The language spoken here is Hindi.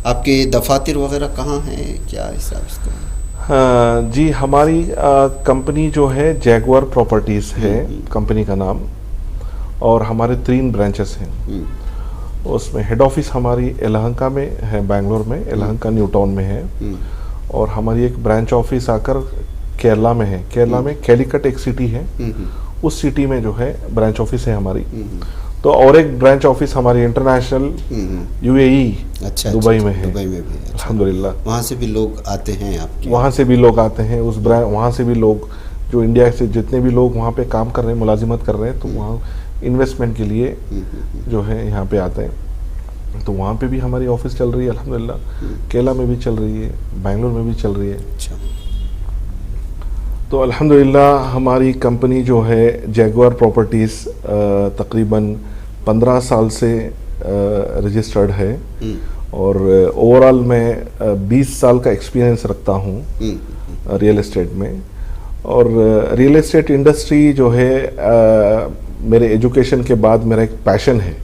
आपके दफातर वगैरह कहाँ हैं, क्या हिसाब इसका? हाँ जी, हमारी कंपनी जो है जैगुआर प्रॉपर्टीज़ है कंपनी का नाम, और हमारे 3 ब्रांचेस हैं। उसमें हेड ऑफिस हमारी यलहंका में है, बेंगलोर में, यलहंका न्यू टाउन में है। और हमारी एक ब्रांच ऑफिस आकर केरला में है। केरला में कैलिकट एक सिटी है, उस सिटी में जो है ब्रांच ऑफिस है हमारी। तो और एक ब्रांच ऑफिस हमारी इंटरनेशनल यूएई, अच्छा, दुबई में है। दुबई में भी है। अल्हम्दुलिल्लाह, वहाँ से भी लोग आते हैं आपके? वहाँ से भी लोग आते हैं। वहाँ से भी लोग, जो इंडिया से जितने भी लोग वहाँ पे काम कर रहे हैं, मुलाजिमत कर रहे हैं, तो वहाँ इन्वेस्टमेंट के लिए जो है यहाँ पे आते हैं। तो वहाँ पे भी हमारी ऑफिस चल रही है अल्हम्दुलिल्लाह। केरला में भी चल रही है, बेंगलोर में भी चल रही है। अच्छा। तो अल्हम्दुलिल्लाह हमारी कंपनी जो है जैगुआर प्रॉपर्टीज़ तकरीबन 15 साल से रजिस्टर्ड है। और ओवरऑल मैं 20 साल का एक्सपीरियंस रखता हूँ रियल एस्टेट में। और रियल एस्टेट इंडस्ट्री जो है मेरे एजुकेशन के बाद मेरा एक पैशन है।